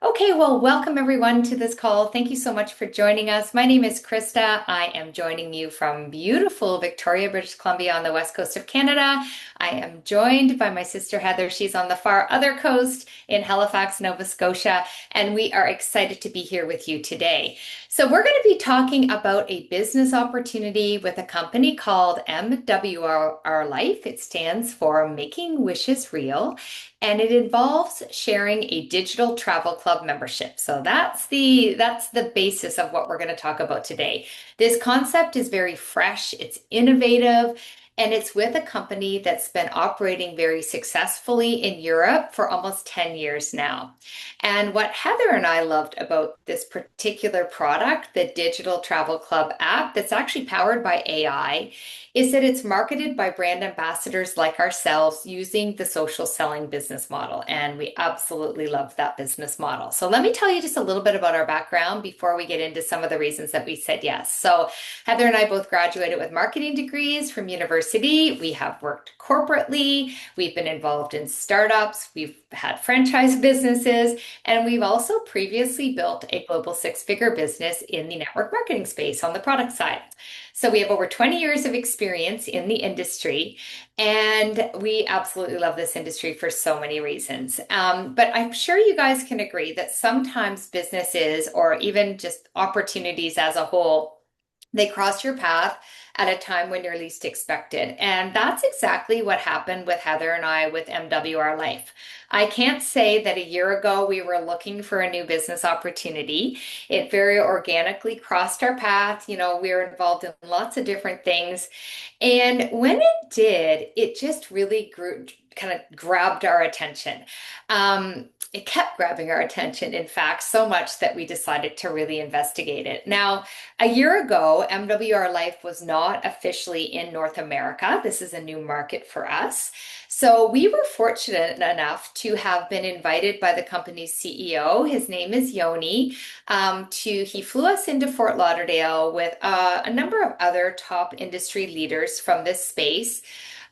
Okay, well, welcome everyone to this call. Thank you so much for joining us. My name is Krista. I am joining you from beautiful Victoria, British Columbia on the west coast of Canada. I am joined by my sister Heather. She's on the far other coast in Halifax, Nova Scotia, and we are excited to be here with you today. So, we're going to be talking about a business opportunity with a company called MWR Life. It stands for Making Wishes Real, and it involves sharing a digital travel club membership. So that's the basis of what we're going to talk about today. This concept is very fresh, it's innovative, and it's with a company that's been operating very successfully in Europe for almost 10 years now. And what Heather and I loved about this particular product, the Digital Travel Club app that's actually powered by AI, is that it's marketed by brand ambassadors like ourselves using the social selling business model. And we absolutely love that business model. So let me tell you just a little bit about our background before we get into some of the reasons that we said yes. So Heather and I both graduated with marketing degrees from university. We have worked corporately. We've been involved in startups. We've had franchise businesses, and we've also previously built a global six-figure business in the network marketing space on the product side. So we have over 20 years of experience in the industry, and we absolutely love this industry for so many reasons. But I'm sure you guys can agree that sometimes businesses or even just opportunities as a whole, they cross your path at a time when you're least expected. And that's exactly what happened with Heather and I with MWR Life. I can't say that a year ago we were looking for a new business opportunity. It very organically crossed our path. We were involved in lots of different things. And when it did, it just really grew, kind of grabbed our attention. It kept grabbing our attention, in fact, so much that we decided to really investigate it. Now, a year ago, MWR Life was not officially in North America. This is a new market for us. So we were fortunate enough to have been invited by the company's CEO. His name is Yoni. He flew us into Fort Lauderdale with a number of other top industry leaders from this space,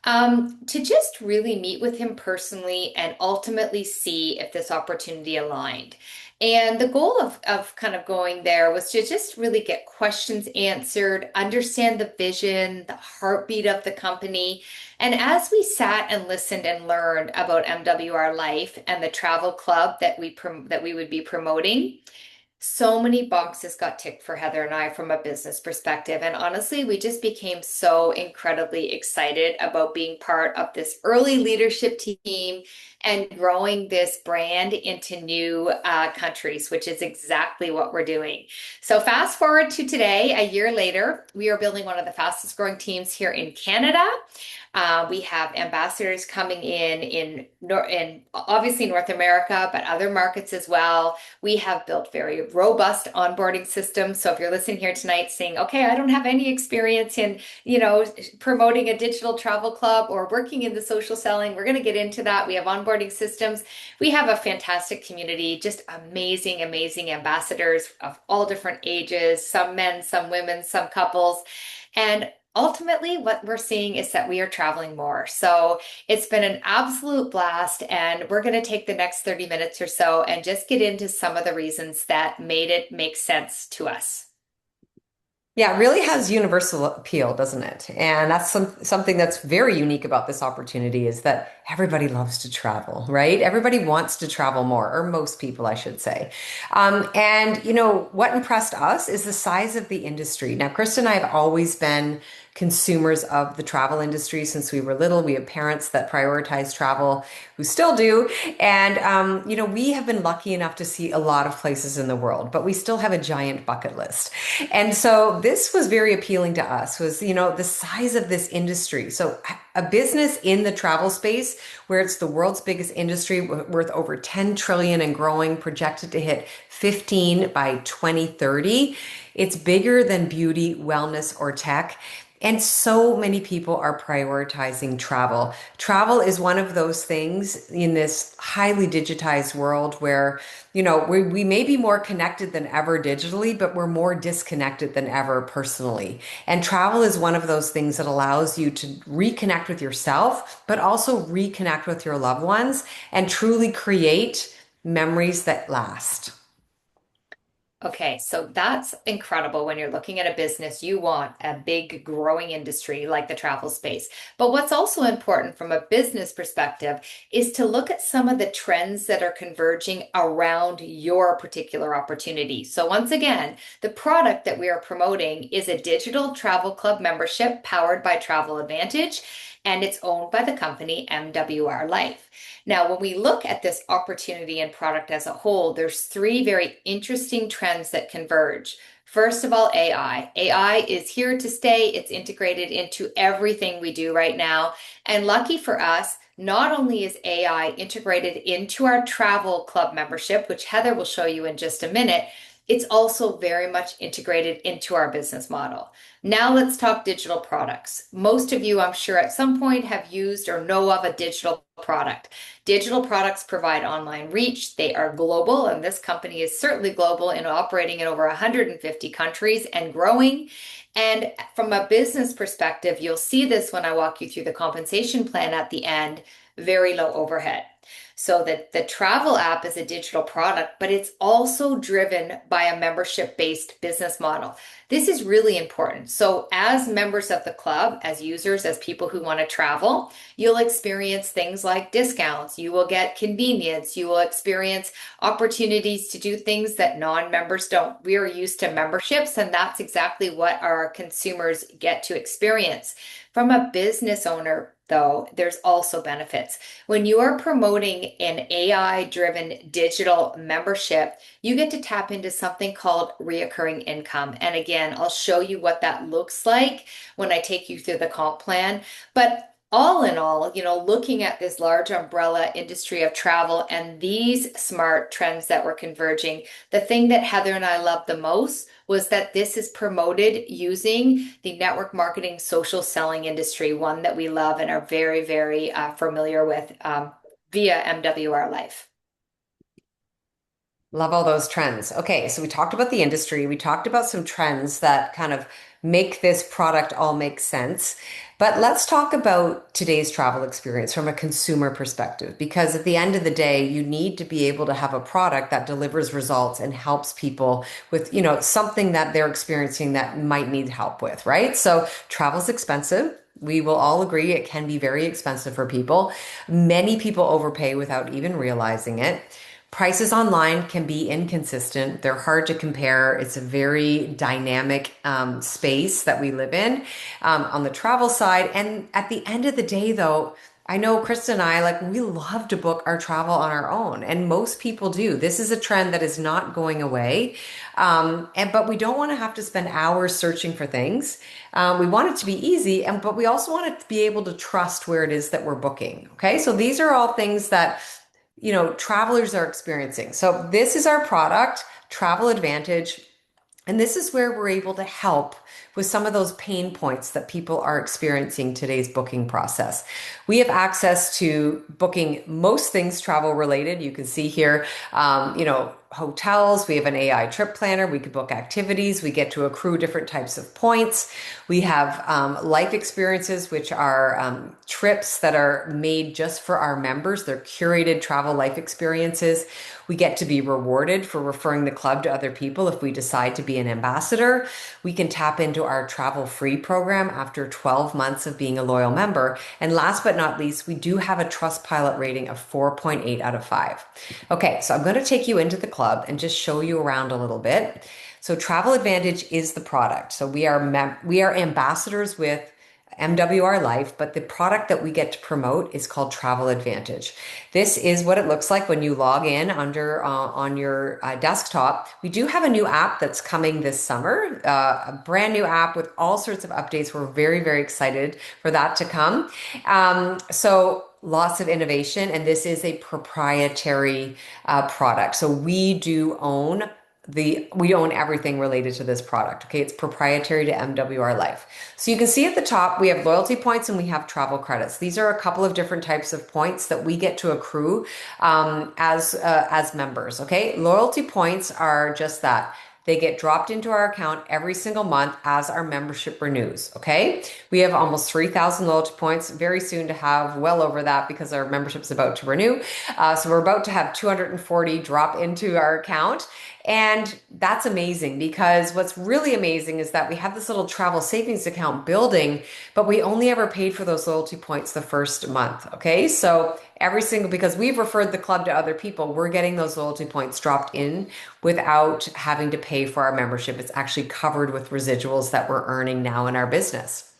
to just really meet with him personally and ultimately see if this opportunity aligned. And the goal of kind of going there was to just really get questions answered, understand the vision, the heartbeat of the company. And as we sat and listened and learned about MWR Life and the travel club that we would be promoting, so many boxes got ticked for Heather and I from a business perspective. And honestly, we just became so incredibly excited about being part of this early leadership team and growing this brand into new countries, which is exactly what we're doing. So, fast forward to today, a year later, we are building one of the fastest growing teams here in Canada. We have ambassadors coming in obviously North America, but other markets as well. We have built very robust onboarding systems. So if you're listening here tonight saying, okay, I don't have any experience in, promoting a digital travel club or working in the social selling, we're going to get into that. We have onboarding systems. We have a fantastic community, just amazing, amazing ambassadors of all different ages, some men, some women, some couples. And ultimately, what we're seeing is that we are traveling more. So it's been an absolute blast, and we're going to take the next 30 minutes or so and just get into some of the reasons that made it make sense to us. Yeah, it really has universal appeal, doesn't it? And that's something that's very unique about this opportunity is that everybody loves to travel, right? Everybody wants to travel more, or most people, I should say. And what impressed us is the size of the industry. Now, Krista and I have always been consumers of the travel industry since we were little. We have parents that prioritize travel who still do. And we have been lucky enough to see a lot of places in the world, but we still have a giant bucket list. And so this was very appealing to us was, the size of this industry. So a business in the travel space where it's the world's biggest industry worth over 10 trillion and growing, projected to hit 15 by 2030. It's bigger than beauty, wellness, or tech. And so many people are prioritizing travel. Travel is one of those things in this highly digitized world where, we may be more connected than ever digitally, but we're more disconnected than ever personally. And travel is one of those things that allows you to reconnect with yourself, but also reconnect with your loved ones and truly create memories that last. Okay, so that's incredible when you're looking at a business. You want a big growing industry like the travel space. But what's also important from a business perspective is to look at some of the trends that are converging around your particular opportunity. So, once again, the product that we are promoting is a digital travel club membership powered by Travel Advantage, and it's owned by the company MWR Life. Now, when we look at this opportunity and product as a whole, there's three very interesting trends that converge. First of all, AI. AI is here to stay. It's integrated into everything we do right now. And lucky for us, not only is AI integrated into our travel club membership, which Heather will show you in just a minute, it's also very much integrated into our business model. Now let's talk digital products. Most of you, I'm sure, at some point have used or know of a digital product. Digital products provide online reach. They are global, and this company is certainly global and operating in over 150 countries and growing. And from a business perspective, you'll see this when I walk you through the compensation plan at the end, very low overhead. So that the travel app is a digital product, but it's also driven by a membership-based business model. This is really important. So as members of the club, as users, as people who want to travel, you'll experience things like discounts. You will get convenience. You will experience opportunities to do things that non-members don't. We are used to memberships, and that's exactly what our consumers get to experience. From a business owner, though, there's also benefits. When you are promoting an AI-driven digital membership, you get to tap into something called reoccurring income. And again, I'll show you what that looks like when I take you through the comp plan. But all in all, looking at this large umbrella industry of travel and these smart trends that were converging, the thing that Heather and I loved the most was that this is promoted using the network marketing social selling industry, one that we love and are very, very familiar with via MWR Life. Love all those trends. Okay, so we talked about the industry. We talked about some trends that kind of make this product all make sense. But let's talk about today's travel experience from a consumer perspective, because at the end of the day, you need to be able to have a product that delivers results and helps people with, something that they're experiencing that might need help with, right? So travel's expensive. We will all agree it can be very expensive for people. Many people overpay without even realizing it. Prices online can be inconsistent. They're hard to compare. It's a very dynamic space that we live in on the travel side. And at the end of the day, though, I know Krista and I, like, we love to book our travel on our own, and most people do. This is a trend that is not going away. But we don't want to have to spend hours searching for things. We want it to be easy, but we also want to be able to trust where it is that we're booking. Okay, so these are all things that travelers are experiencing. So this is our product, Travel Advantage. And this is where we're able to help with some of those pain points that people are experiencing today's booking process. We have access to booking most things travel related. You can see here, hotels. We have an AI trip planner. We could book activities. We get to accrue different types of points. We have life experiences, which are trips that are made just for our members. They're curated travel life experiences. We get to be rewarded for referring the club to other people if we decide to be an ambassador. We can tap into our travel free program after 12 months of being a loyal member. And last but not least, we do have a Trustpilot rating of 4.8 out of 5. Okay, so I'm going to take you into the club and just show you around a little bit. So Travel Advantage is the product. So we are ambassadors with MWR Life, but the product that we get to promote is called Travel Advantage. This is what it looks like when you log in on your desktop. We do have a new app that's coming this summer, a brand new app with all sorts of updates. We're very, very excited for that to come. So lots of innovation, and this is a proprietary product. So we own everything related to this product. Okay, it's proprietary to MWR Life. So you can see at the top, we have loyalty points and we have travel credits. These are a couple of different types of points that we get to accrue as members. Okay, loyalty points are just that. They get dropped into our account every single month as our membership renews. Okay. We have almost 3,000 loyalty points, very soon to have well over that because our membership is about to renew. So we're about to have 240 drop into our account. And that's amazing because what's really amazing is that we have this little travel savings account building, but we only ever paid for those loyalty points the first month. Okay. So every single, because we've referred the club to other people, we're getting those loyalty points dropped in without having to pay for our membership. It's actually covered with residuals that we're earning now in our business.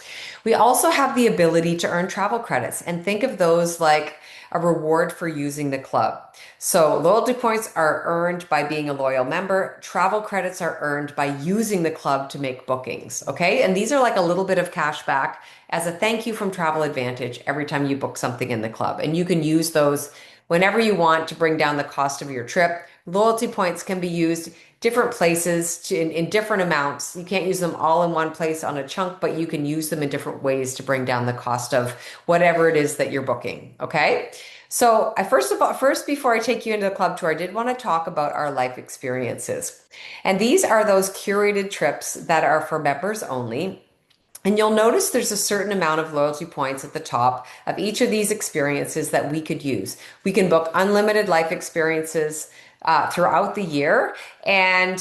We also have the ability to earn travel credits and think of those like a reward for using the club. So loyalty points are earned by being a loyal member. Travel credits are earned by using the club to make bookings. Okay. And these are like a little bit of cash back as a thank you from Travel Advantage every time you book something in the club. And you can use those whenever you want to bring down the cost of your trip. Loyalty points can be used different places in different amounts. You can't use them all in one place on a chunk, but you can use them in different ways to bring down the cost of whatever it is that you're booking. Okay. So I first before I take you into the club tour, I did want to talk about our life experiences. And these are those curated trips that are for members only. And you'll notice there's a certain amount of loyalty points at the top of each of these experiences that we could use. We can book unlimited life experiences throughout the year, and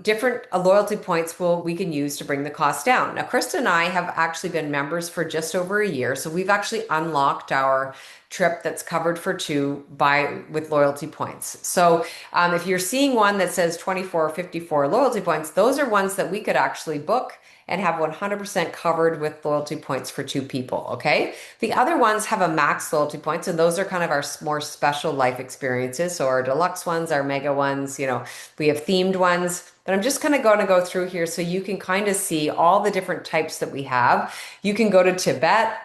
different loyalty points we can use to bring the cost down. Now, Krista and I have actually been members for just over a year, so we've actually unlocked our trip that's covered for two by with loyalty points. So if you're seeing one that says 24 or 54 loyalty points, those are ones that we could actually book and have 100% covered with loyalty points for two people. Okay. The other ones have a max loyalty points, and those are kind of our more special life experiences. So our deluxe ones, our mega ones, we have themed ones. But I'm just kind of going to go through here so you can kind of see all the different types that we have. You can go to Tibet.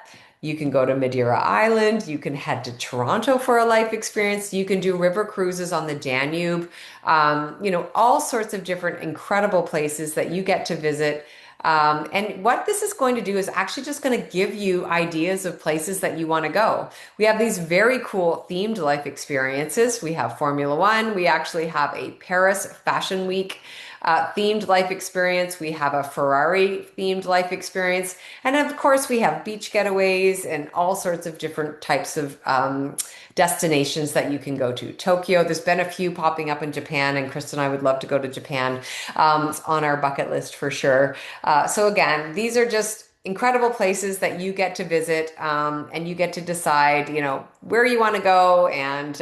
You can go to Madeira Island. You can head to Toronto for a life experience. You can do river cruises on the Danube. All sorts of different incredible places that you get to visit. And what this is going to do is actually just going to give you ideas of places that you want to go. We have these very cool themed life experiences. We have Formula One. We actually have a Paris Fashion Week themed life experience. We have a Ferrari themed life experience. And of course, we have beach getaways and all sorts of different types of destinations that you can go to. Tokyo, there's been a few popping up in Japan, and Krista and I would love to go to Japan. It's on our bucket list for sure. So again, these are just incredible places that you get to visit, and you get to decide, where you want to go and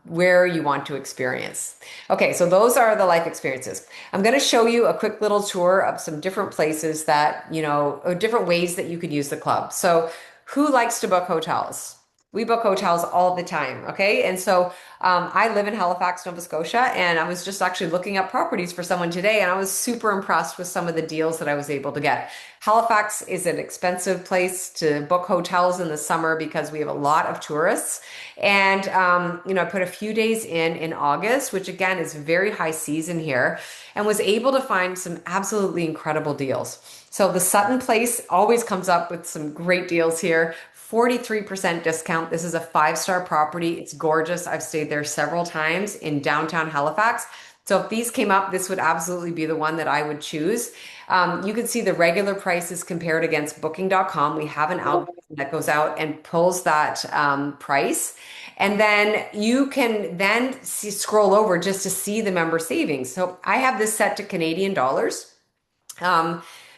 where you want to experience. Okay, so those are the life experiences. I'm going to show you a quick little tour of some different places that, or different ways that you could use the club. So who likes to book hotels? We book hotels all the time. Okay. And so I live in Halifax, Nova Scotia, and I was just actually looking up properties for someone today, and I was super impressed with some of the deals that I was able to get. Halifax is an expensive place to book hotels in the summer because we have a lot of tourists. And, I put a few days in August, which again is very high season here, and was able to find some absolutely incredible deals. So the Sutton Place always comes up with some great deals here. 43% discount. This is a 5-star property. It's gorgeous. I've stayed there several times in downtown Halifax. So if these came up, this would absolutely be the one that I would choose. You can see the regular prices compared against booking.com. We have an algorithm that goes out and pulls that price. And then you can then scroll over just to see the member savings. So I have this set to Canadian dollars.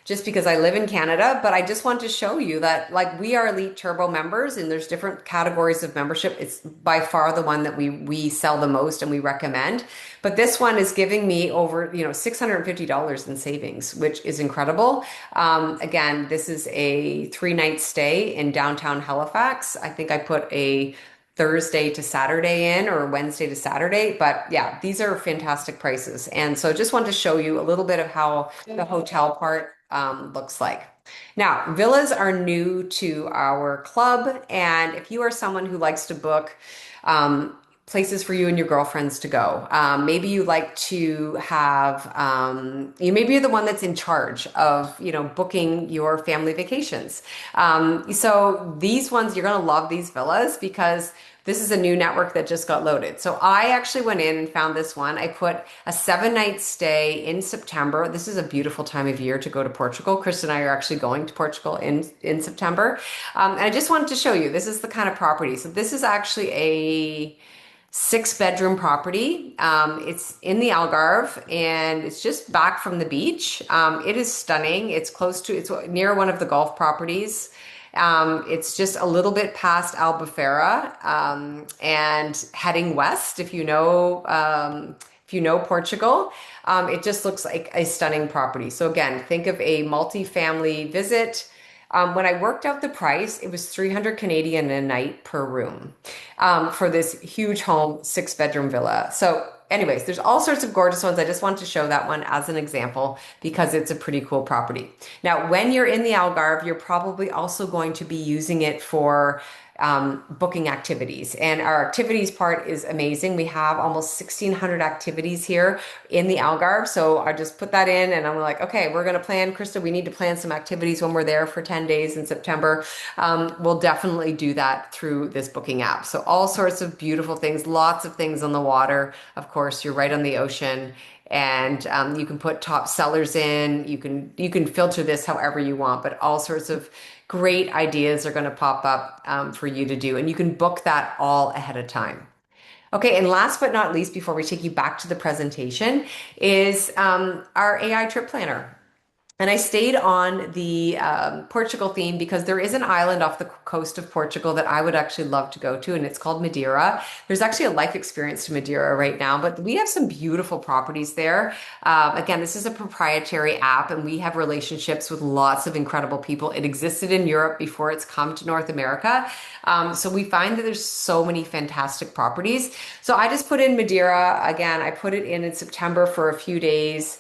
Just because I live in Canada, but I just want to show you that like we are Elite Turbo members, and there's different categories of membership. It's by far the one that we sell the most and we recommend. But this one is giving me over, $650 in savings, which is incredible. Again, this is a 3-night stay in downtown Halifax. I think I put a Thursday to Saturday in, or Wednesday to Saturday. But yeah, these are fantastic prices. And so just want to show you a little bit of how the hotel part looks like. Now, villas are new to our club. And if you are someone who likes to book places for you and your girlfriends to go. Maybe you like to have, you maybe you're the one that's in charge of, booking your family vacations. So these ones, you're going to love these villas because this is a new network that just got loaded. So I actually went in and found this one. I put a 7 night stay in September. This is a beautiful time of year to go to Portugal. Chris and I are actually going to Portugal in September. And I just wanted to show you, this is the kind of property. So this is actually a 6 bedroom property. It's in the Algarve and it's just back from the beach. It is stunning. It's near one of the golf properties. It's just a little bit past Albufeira, and heading west. If you know Portugal, it just looks like a stunning property. So again, think of a multi-family visit. When I worked out the price, it was 300 Canadian a night per room, for this huge home, 6 bedroom villa. So anyways, there's all sorts of gorgeous ones. I just wanted to show that one as an example because it's a pretty cool property. Now, when you're in the Algarve, you're probably also going to be using it for booking activities. And our activities part is amazing. We have almost 1,600 activities here in the Algarve. So I just put that in and I'm like, okay, we're going to plan, Krista, we need to plan some activities when we're there for 10 days in September. We'll definitely do that through this booking app. So all sorts of beautiful things, lots of things on the water. Of course, you're right on the ocean. And you can put top sellers in. You can filter this however you want, but all sorts of great ideas are going to pop up for you to do, and you can book that all ahead of time. Okay, and last but not least, before we take you back to the presentation, is our AI trip planner. And I stayed on the Portugal theme because there is an island off the coast of Portugal that I would actually love to go to, and it's called Madeira. There's actually a life experience to Madeira right now, but we have some beautiful properties there. Again, this is a proprietary app, and we have relationships with lots of incredible people. It existed in Europe before it's come to North America. So we find that there's so many fantastic properties. So I just put in Madeira. Again, I put it in September for a few days.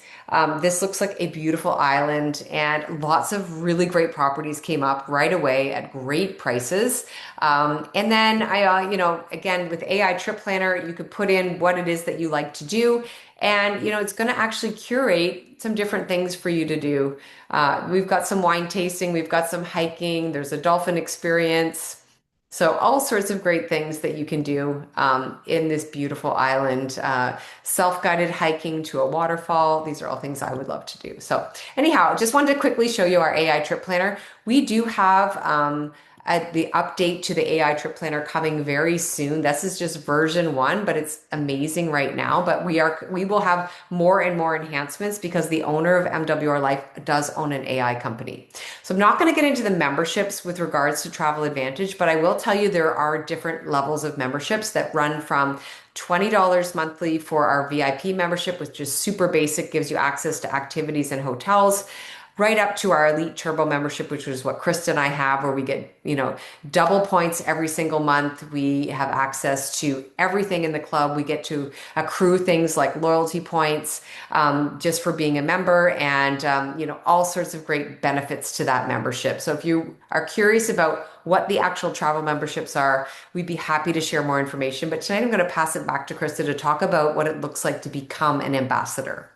This looks like a beautiful island, and lots of really great properties came up right away at great prices. And then again, with AI Trip Planner, you could put in what it is that you like to do, and it's going to actually curate some different things for you to do. We've got some wine tasting, we've got some hiking, there's a dolphin experience. So all sorts of great things that you can do in this beautiful island. Self-guided hiking to a waterfall. These are all things I would love to do. So anyhow, just wanted to quickly show you our AI trip planner. We do have the update to the AI trip planner coming very soon. This is just version 1, but it's amazing right now. But we will have more and more enhancements because the owner of MWR Life does own an AI company. So I'm not going to get into the memberships with regards to Travel Advantage, but I will tell you there are different levels of memberships that run from $20 monthly for our VIP membership, which is super basic, gives you access to activities and hotels, right up to our Elite Turbo membership, which is what Krista and I have, where we get, double points every single month. We have access to everything in the club. We get to accrue things like loyalty points, just for being a member, and, all sorts of great benefits to that membership. So if you are curious about what the actual travel memberships are, we'd be happy to share more information. But tonight I'm going to pass it back to Krista to talk about what it looks like to become an ambassador.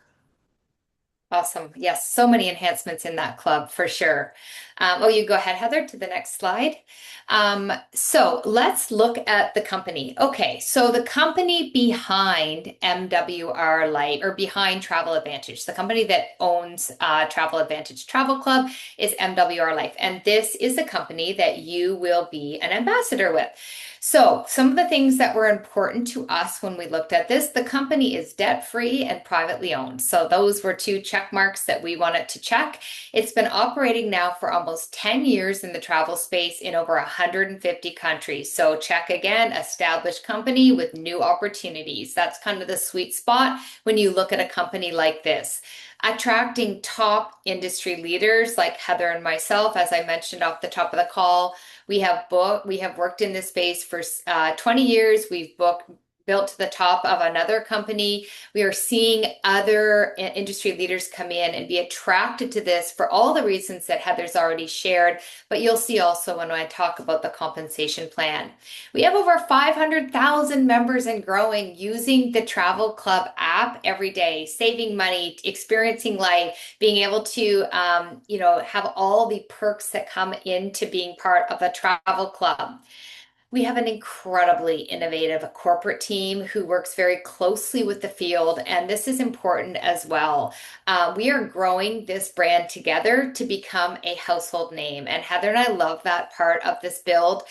Awesome. Yes, so many enhancements in that club for sure. You go ahead, Heather, to the next slide. So let's look at the company. Okay, so the company behind MWR Life, or behind Travel Advantage, the company that owns Travel Advantage Travel Club, is MWR Life. And this is the company that you will be an ambassador with. So some of the things that were important to us when we looked at this: the company is debt-free and privately owned. So those were 2 check marks that we wanted to check. It's been operating now for almost 10 years in the travel space in over 150 countries. So check again, established company with new opportunities. That's kind of the sweet spot when you look at a company like this. Attracting top industry leaders like Heather and myself, as I mentioned off the top of the call. We have worked in this space for 20 years. We've built to the top of another company. We are seeing other industry leaders come in and be attracted to this for all the reasons that Heather's already shared. But you'll see also when I talk about the compensation plan. We have over 500,000 members and growing using the Travel Club app every day, saving money, experiencing life, being able to, have all the perks that come into being part of a travel club. We have an incredibly innovative corporate team who works very closely with the field, and this is important as well. We are growing this brand together to become a household name, and Heather and I love that part of this build.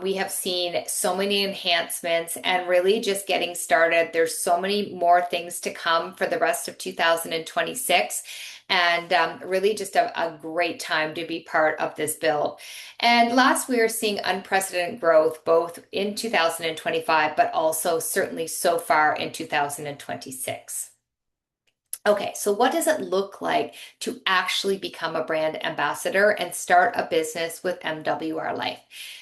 We have seen so many enhancements and really just getting started. There's so many more things to come for the rest of 2026. And really just a great time to be part of this build. And last, we are seeing unprecedented growth both in 2025, but also certainly so far in 2026. Okay, so what does it look like to actually become a brand ambassador and start a business with MWR Life?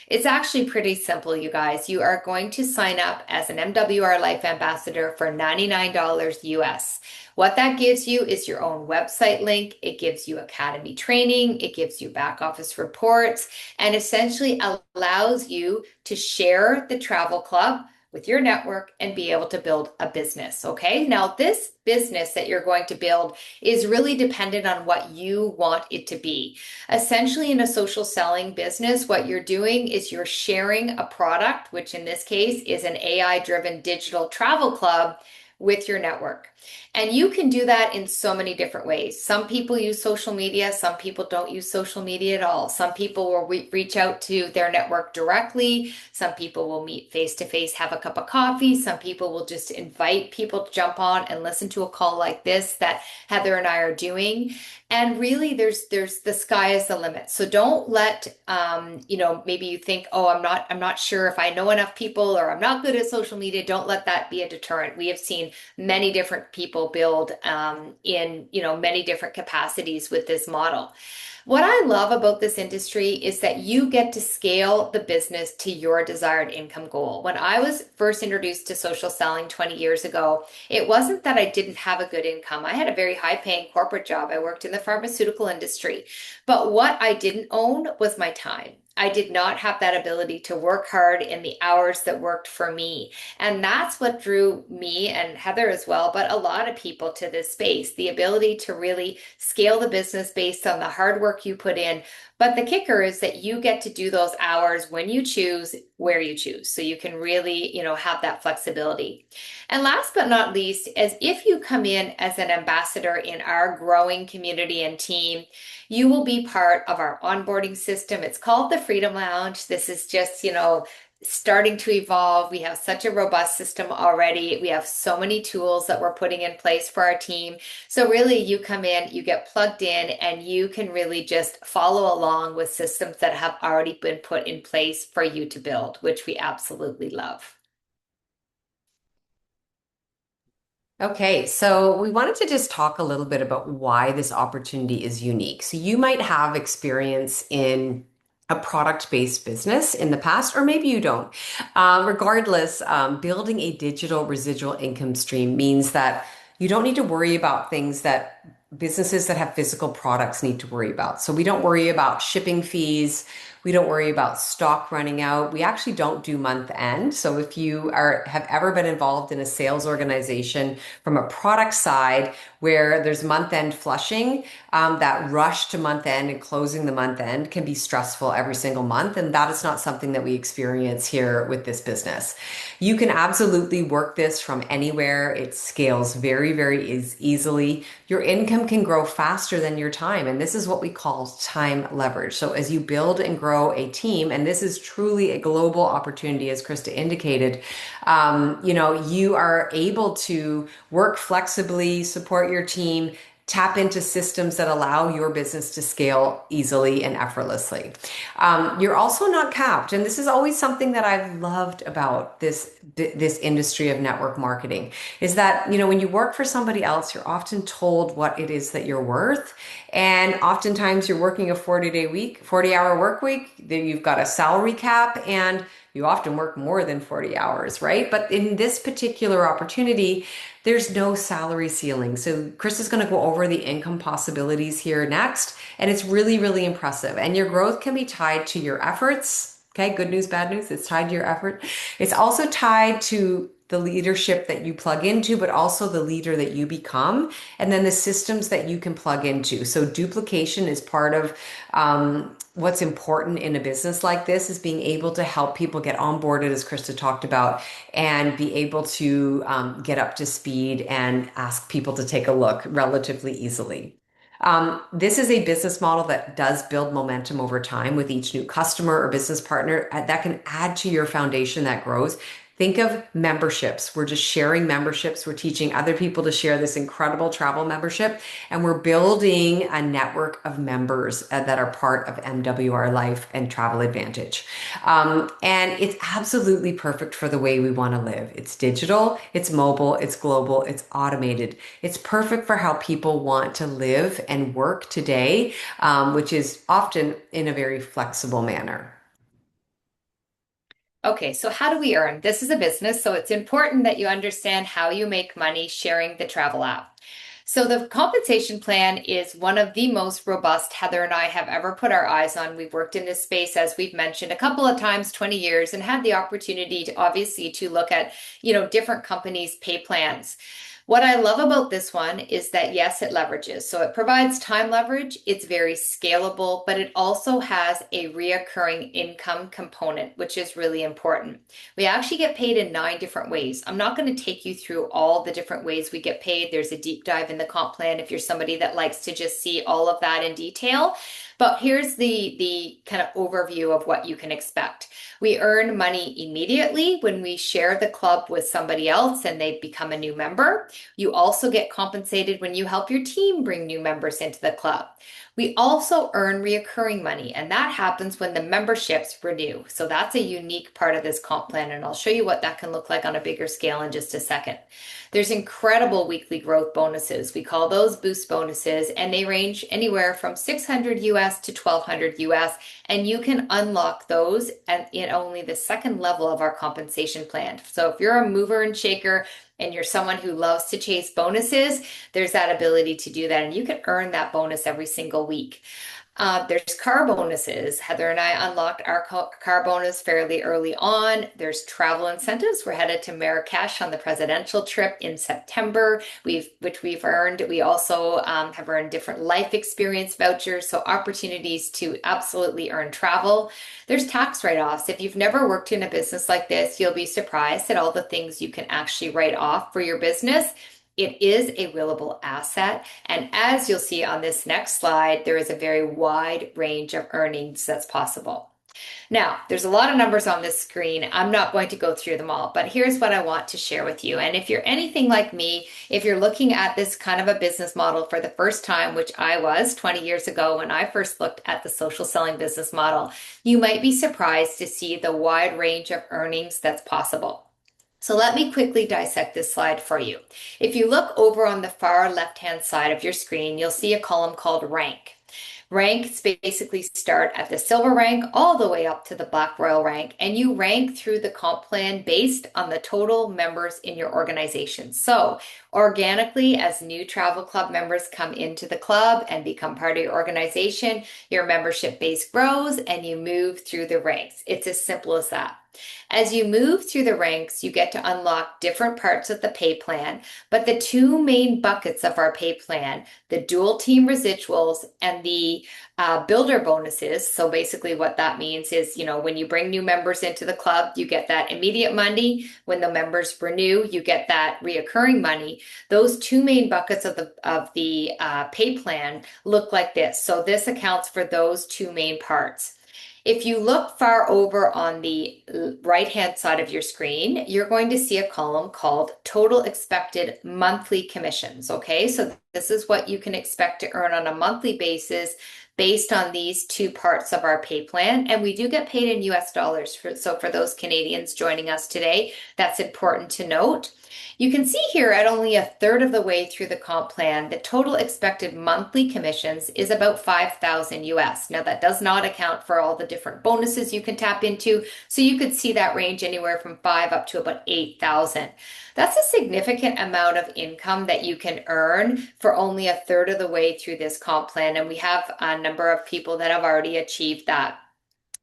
It's actually pretty simple, you guys. You are going to sign up as an MWR Life ambassador for $99 US. What that gives you is your own website link. It gives you academy training. It gives you back office reports and essentially allows you to share the travel club with your network and be able to build a business. Okay. Now, this business that you're going to build is really dependent on what you want it to be. Essentially, in a social selling business, what you're doing is you're sharing a product, which in this case is an AI-driven digital travel club with your network. And you can do that in so many different ways. Some people use social media, some people don't use social media at all. Some people will reach out to their network directly. Some people will meet face to face, have a cup of coffee. Some people will just invite people to jump on and listen to a call like this that Heather and I are doing. And really there's the sky is the limit. So don't let maybe you think, oh, I'm not sure if I know enough people or I'm not good at social media. Don't let that be a deterrent. We have seen many different people build in many different capacities with this model. What I love about this industry is that you get to scale the business to your desired income goal. When I was first introduced to social selling 20 years ago, it wasn't that I didn't have a good income. I had a very high paying corporate job. I worked in the pharmaceutical industry. But what I didn't own was my time. I did not have that ability to work hard in the hours that worked for me. And that's what drew me and Heather as well, but a lot of people to this space, the ability to really scale the business based on the hard work you put in. But the kicker is that you get to do those hours when you choose, where you choose. So you can really, have that flexibility. And last but not least, as if you come in as an ambassador in our growing community and team, you will be part of our onboarding system. It's called the Freedom Lounge. This is just, starting to evolve. We have such a robust system already. We have so many tools that we're putting in place for our team. So really you come in, you get plugged in, and you can really just follow along with systems that have already been put in place for you to build, which we absolutely love. Okay, so we wanted to just talk a little bit about why this opportunity is unique. So you might have experience in a product-based business in the past, or maybe you don't. Regardless, building a digital residual income stream means that you don't need to worry about things that businesses that have physical products need to worry about. So we don't worry about shipping fees. We don't worry about stock running out. We actually don't do month end. So if you have ever been involved in a sales organization from a product side where there's month end flushing, that rush to month end and closing the month end can be stressful every single month. And that is not something that we experience here with this business. You can absolutely work this from anywhere. It scales very, very easily. Your income can grow faster than your time. And this is what we call time leverage. So as you build and grow a team, and this is truly a global opportunity, as Krista indicated, you are able to work flexibly, support your team, tap into systems that allow your business to scale easily and effortlessly. You're also not capped. And this is always something that I've loved about this industry of network marketing is that, when you work for somebody else, you're often told what it is that you're worth. And oftentimes you're working a 40-hour work week, then you've got a salary cap, and you often work more than 40 hours, right? But in this particular opportunity, there's no salary ceiling. So Chris is going to go over the income possibilities here next, and it's really, really impressive. And your growth can be tied to your efforts. Okay, good news, bad news. It's tied to your effort. It's also tied to the leadership that you plug into, but also the leader that you become, and then the systems that you can plug into. So duplication is part of what's important in a business like this is being able to help people get onboarded, as Krista talked about, and be able to get up to speed and ask people to take a look relatively easily. This is a business model that does build momentum over time with each new customer or business partner that can add to your foundation that grows. Think of memberships. We're just sharing memberships. We're teaching other people to share this incredible travel membership, and we're building a network of members that are part of MWR Life and Travel Advantage. And it's absolutely perfect for the way we want to live. It's digital, it's mobile, it's global, it's automated. It's perfect for how people want to live and work today, which is often in a very flexible manner. Okay, so how do we earn? This is a business, so it's important that you understand how you make money sharing the travel app. So the compensation plan is one of the most robust Heather and I have ever put our eyes on. We've worked in this space, as we've mentioned, a couple of times, 20 years, and had the opportunity to obviously to look at, different companies' pay plans. What I love about this one is that yes, it leverages. So it provides time leverage. It's very scalable, but it also has a reoccurring income component, which is really important. We actually get paid in 9 different ways. I'm not going to take you through all the different ways we get paid. There's a deep dive in the comp plan if you're somebody that likes to just see all of that in detail. But here's the kind of overview of what you can expect. We earn money immediately when we share the club with somebody else and they become a new member. You also get compensated when you help your team bring new members into the club. We also earn reoccurring money, and that happens when the memberships renew. So that's a unique part of this comp plan, and I'll show you what that can look like on a bigger scale in just a second. There's incredible weekly growth bonuses. We call those boost bonuses, and they range anywhere from 600 US to 1200 US, and you can unlock those at in only the second level of our compensation plan. So if you're a mover and shaker, and you're someone who loves to chase bonuses, there's that ability to do that. And you can earn that bonus every single week. There's car bonuses. Heather and I unlocked our car bonus fairly early on. There's travel incentives. We're headed to Marrakesh on the presidential trip in September, which we've earned. We also have earned different life experience vouchers, so opportunities to absolutely earn travel. There's tax write-offs. If you've never worked in a business like this, you'll be surprised at all the things you can actually write off for your business. It is a willable asset. And as you'll see on this next slide, there is a very wide range of earnings that's possible. Now, there's a lot of numbers on this screen. I'm not going to go through them all, but here's what I want to share with you. And if you're anything like me, if you're looking at this kind of a business model for the first time, which I was 20 years ago when I first looked at the social selling business model, you might be surprised to see the wide range of earnings that's possible. So let me quickly dissect this slide for you. If you look over on the far left-hand side of your screen, you'll see a column called rank. Ranks basically start at the silver rank all the way up to the black royal rank, and you rank through the comp plan based on the total members in your organization. So organically, as new travel club members come into the club and become part of your organization, your membership base grows and you move through the ranks. It's as simple as that. As you move through the ranks, you get to unlock different parts of the pay plan, but the two main buckets of our pay plan, the dual team residuals and the builder bonuses. So basically what that means is, when you bring new members into the club, you get that immediate money. When the members renew, you get that reoccurring money. Those two main buckets of the pay plan look like this. So this accounts for those two main parts. If you look far over on the right-hand side of your screen, you're going to see a column called Total Expected Monthly Commissions, okay? So this is what you can expect to earn on a monthly basis based on these two parts of our pay plan. And we do get paid in US dollars. So for those Canadians joining us today, that's important to note. You can see here at only a third of the way through the comp plan, the total expected monthly commissions is about 5,000 US. Now that does not account for all the different bonuses you can tap into. So you could see that range anywhere from 5 up to about 8,000. That's a significant amount of income that you can earn for only a third of the way through this comp plan. And we have a number of people that have already achieved that.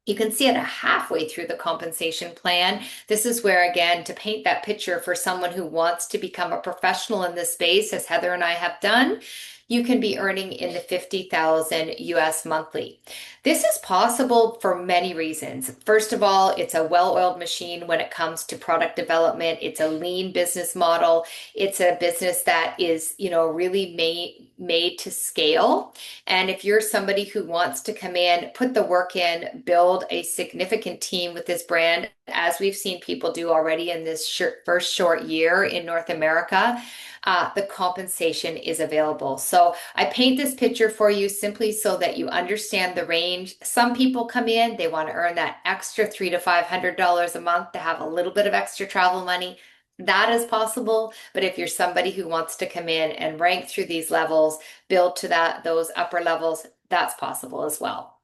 You can see it halfway through the compensation plan. This is where, again, to paint that picture for someone who wants to become a professional in this space, as Heather and I have done, you can be earning in the 50,000 US monthly. This is possible for many reasons. First of all, it's a well-oiled machine when it comes to product development. It's a lean business model. It's a business that is, really made to scale. And if you're somebody who wants to come in, put the work in, build a significant team with this brand, as we've seen people do already in this first short year in North America, the compensation is available. So I paint this picture for you simply so that you understand the range. Some people come in, they want to earn that extra $300 to $500 a month to have a little bit of extra travel money. That is possible, but if you're somebody who wants to come in and rank through these levels, build to those upper levels, that's possible as well.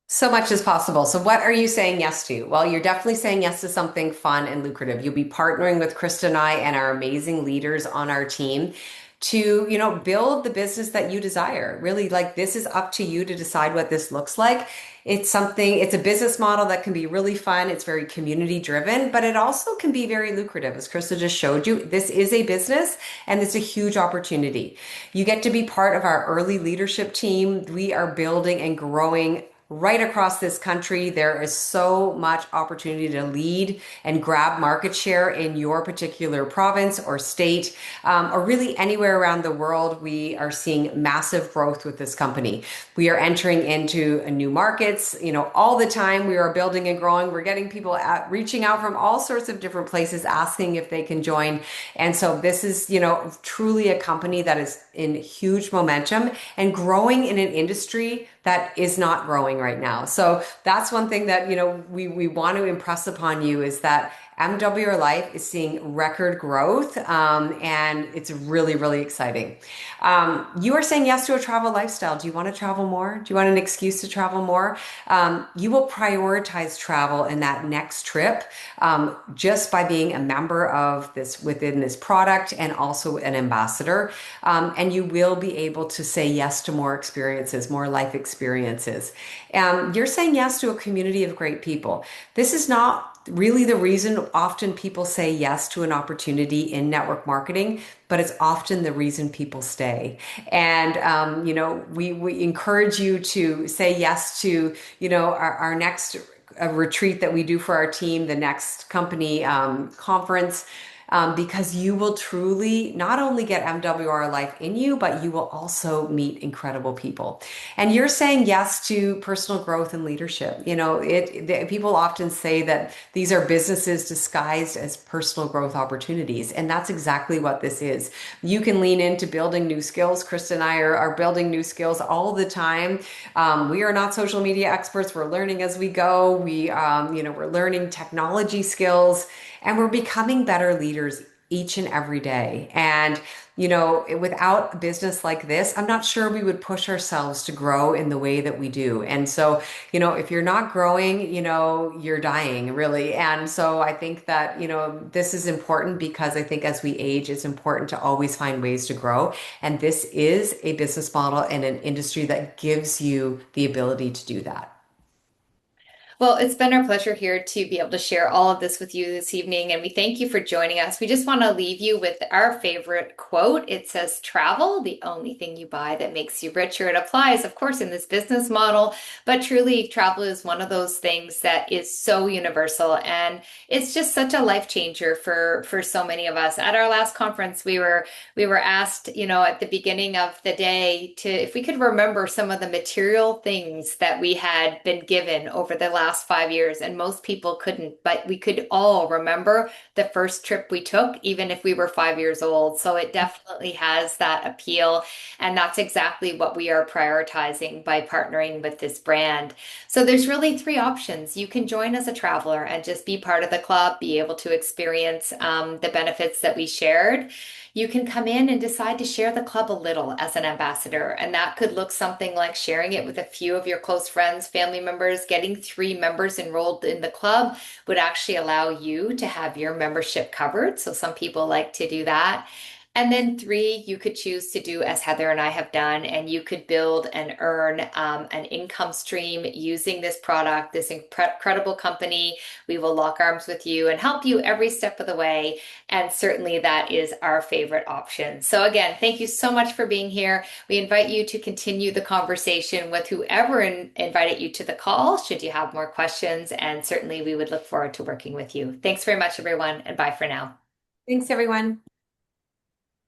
So much is possible. So what are you saying yes to? Well, you're definitely saying yes to something fun and lucrative. You'll be partnering with Krista and I and our amazing leaders on our team to, build the business that you desire. Really, like this is up to you to decide what this looks like. It's a business model that can be really fun. It's very community driven, but it also can be very lucrative. As Krista just showed you, this is a business and it's a huge opportunity. You get to be part of our early leadership team. We are building and growing right across this country. There is so much opportunity to lead and grab market share in your particular province or state, or really anywhere around the world. We are seeing massive growth with this company. We are entering into new markets, all the time. We are building and growing. We're getting people reaching out from all sorts of different places, asking if they can join. And so this is, truly a company that is in huge momentum and growing in an industry that is not growing right now. So that's one thing that, we want to impress upon you is that MWR Life is seeing record growth, and it's really, really exciting. You are saying yes to a travel lifestyle. Do you want to travel more? Do you want an excuse to travel more? You will prioritize travel in that next trip, just by being a member of this within this product and also an ambassador. And you will be able to say yes to more experiences, more life experiences. You're saying yes to a community of great people. This is not really the reason often people say yes to an opportunity in network marketing, but it's often the reason people stay. And, we encourage you to say yes to, our next retreat that we do for our team, the next company conference. Because you will truly not only get MWR Life in you, but you will also meet incredible people. And you're saying yes to personal growth and leadership. People often say that these are businesses disguised as personal growth opportunities. And that's exactly what this is. You can lean into building new skills. Krista and I are building new skills all the time. We are not social media experts. We're learning as we go. We're learning technology skills. And we're becoming better leaders each and every day. And, without a business like this, I'm not sure we would push ourselves to grow in the way that we do. And so, if you're not growing, you're dying really. And so I think that, this is important because I think as we age, it's important to always find ways to grow. And this is a business model and an industry that gives you the ability to do that. Well, it's been our pleasure here to be able to share all of this with you this evening, and we thank you for joining us. We just want to leave you with our favorite quote. It says, "Travel, the only thing you buy that makes you richer." It applies, of course, in this business model, but truly, travel is one of those things that is so universal, and it's just such a life changer for so many of us. At our last conference, we were asked, at the beginning of the day to if we could remember some of the material things that we had been given over the last last 5 years, and most people couldn't, but we could all remember the first trip we took, even if we were 5 years old. So it definitely has that appeal. And that's exactly what we are prioritizing by partnering with this brand. So there's really three options. You can join as a traveler and just be part of the club, be able to experience the benefits that we shared. You can come in and decide to share the club a little as an ambassador, and that could look something like sharing it with a few of your close friends, family members. Getting 3 members enrolled in the club would actually allow you to have your membership covered. So some people like to do that. And then three, you could choose to do as Heather and I have done, and you could build and earn an income stream using this product, this incredible company. We will lock arms with you and help you every step of the way. And certainly that is our favorite option. So again, thank you so much for being here. We invite you to continue the conversation with whoever invited you to the call, should you have more questions. And certainly we would look forward to working with you. Thanks very much, everyone, and bye for now. Thanks, everyone.